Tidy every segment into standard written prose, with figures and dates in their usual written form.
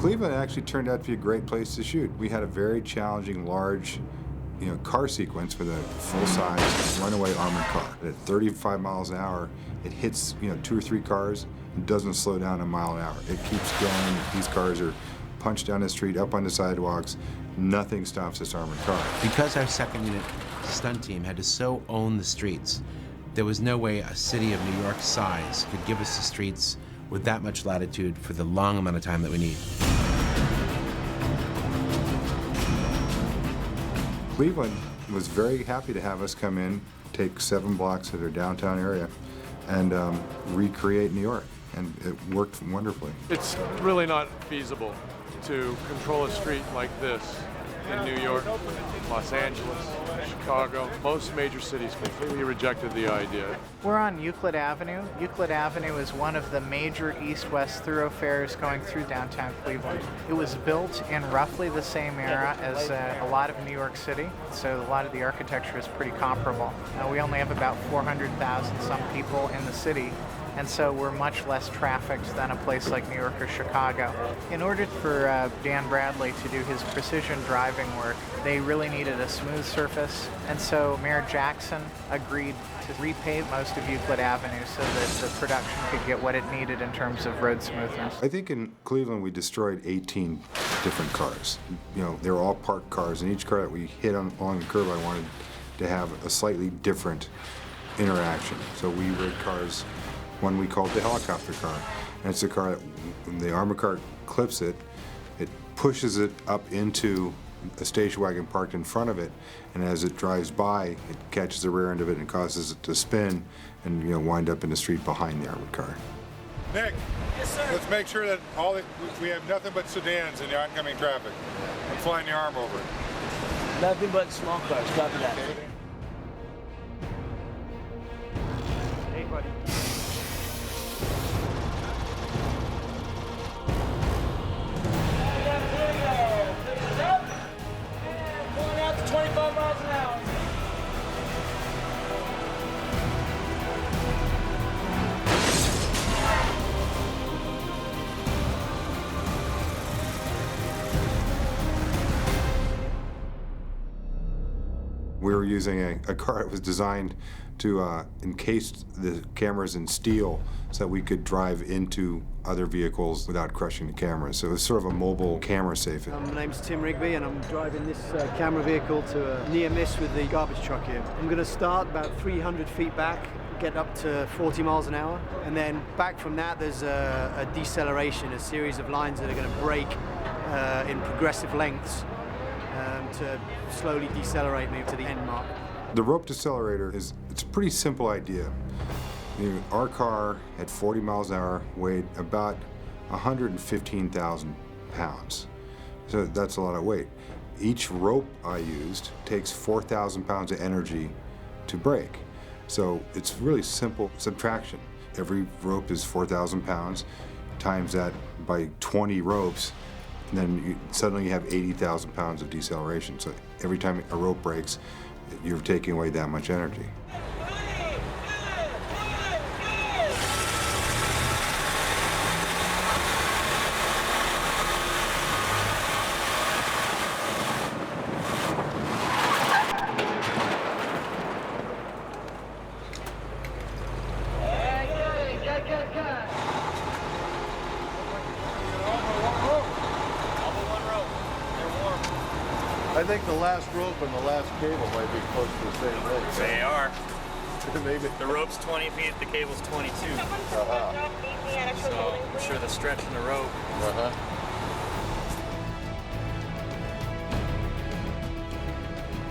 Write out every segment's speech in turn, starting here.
Cleveland actually turned out to be a great place to shoot. We had a very challenging, large, car sequence with a full-size runaway armored car. At 35 miles an hour, it hits, 2 or 3 cars and doesn't slow down a mile an hour. It keeps going. These cars are punched down the street, up on the sidewalks. Nothing stops this armored car. Because our second unit stunt team had to so own the streets, there was no way a city of New York's size could give us the streets with that much latitude for the long amount of time that we need. Cleveland was very happy to have us come in, take 7 blocks of their downtown area, and recreate New York, and it worked wonderfully. It's really not feasible to control a street like this in New York, Los Angeles, Chicago. Most major cities completely rejected the idea. We're on Euclid Avenue. Euclid Avenue is one of the major east-west thoroughfares going through downtown Cleveland. It was built in roughly the same era as a lot of New York City, so a lot of the architecture is pretty comparable. We only have about 400,000 some people in the city, and so we're much less trafficked than a place like New York or Chicago. In order for Dan Bradley to do his precision driving work, they really needed a smooth surface, and so Mayor Jackson agreed to repave most of Euclid Avenue so that the production could get what it needed in terms of road smoothness. I think in Cleveland we destroyed 18 different cars. They were all parked cars, and each car that we hit along the curb, I wanted to have a slightly different interaction. So we rid cars. One we called the helicopter car. And it's a car that, when the armored car clips it, it pushes it up into a station wagon parked in front of it, and as it drives by, it catches the rear end of it and causes it to spin and wind up in the street behind the armored car. Nick, yes, sir. Let's make sure that we have nothing but sedans in the oncoming traffic. I'm flying the arm over. Nothing but small cars, copy that. Hey, buddy. Going out to 25 miles an hour. We were using a car that was designed to encase the cameras in steel so that we could drive into other vehicles without crushing the cameras. So it was sort of a mobile camera safe. My name's Tim Rigby, and I'm driving this camera vehicle to a near miss with the garbage truck here. I'm going to start about 300 feet back, get up to 40 miles an hour, and then back from that there's a deceleration, a series of lines that are going to break in progressive lengths to slowly decelerate me to the end mark. The rope decelerator it's a pretty simple idea. Our car at 40 miles an hour weighed about 115,000 pounds. So that's a lot of weight. Each rope I used takes 4,000 pounds of energy to break. So it's really simple subtraction. Every rope is 4,000 pounds, times that by 20 ropes, and then suddenly you have 80,000 pounds of deceleration. So every time a rope breaks, you're taking away that much energy. I think the last rope and the last cable might be close to the same length. They are. Maybe. The rope's 20 feet, the cable's 22. So I'm sure the stretch in the rope.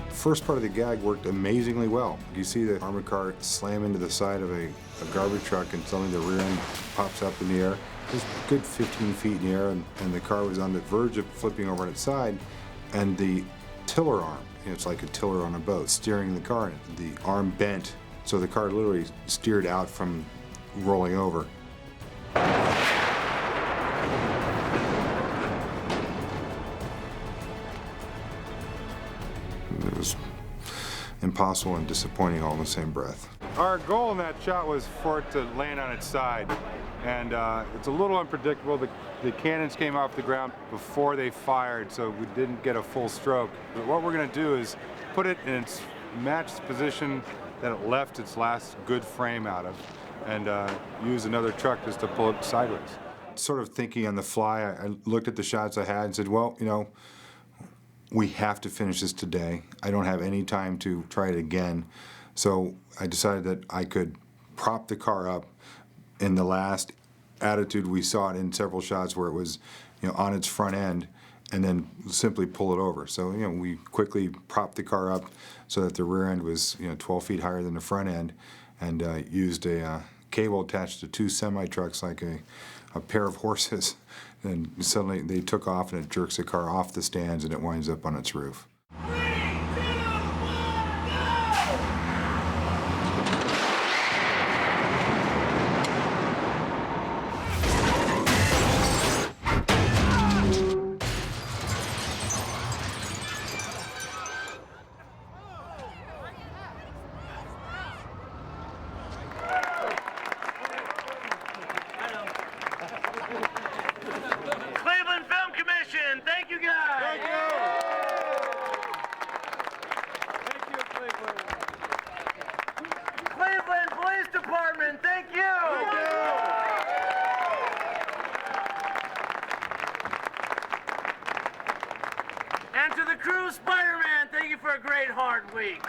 First part of the gag worked amazingly well. You see the armored car slam into the side of a garbage truck, and suddenly the rear end pops up in the air. It was a good 15 feet in the air, and the car was on the verge of flipping over on its side, and the tiller arm, it's like a tiller on a boat, steering the car, and the arm bent, so the car literally steered out from rolling over. It was impossible and disappointing all in the same breath. Our goal in that shot was for it to land on its side and it's a little unpredictable. The cannons came off the ground before they fired, so we didn't get a full stroke. But what we're going to do is put it in its matched position that it left its last good frame out of, and use another truck just to pull it sideways. Sort of thinking on the fly, I looked at the shots I had and said, well, you know, we have to finish this today. I don't have any time to try it again. So I decided that I could prop the car up in the last attitude. We saw it in several shots where it was, you know, on its front end, and then simply pull it over. So, you know, we quickly propped the car up so that the rear end was, you know, 12 feet higher than the front end, and used a cable attached to two semi-trucks like a pair of horses. And suddenly they took off, and it jerks the car off the stands, and it winds up on its roof. Cleveland Film Commission, thank you guys. Thank you. Cleveland Police Department, thank you. And to the crew, Spider-Man, thank you for a great hard week.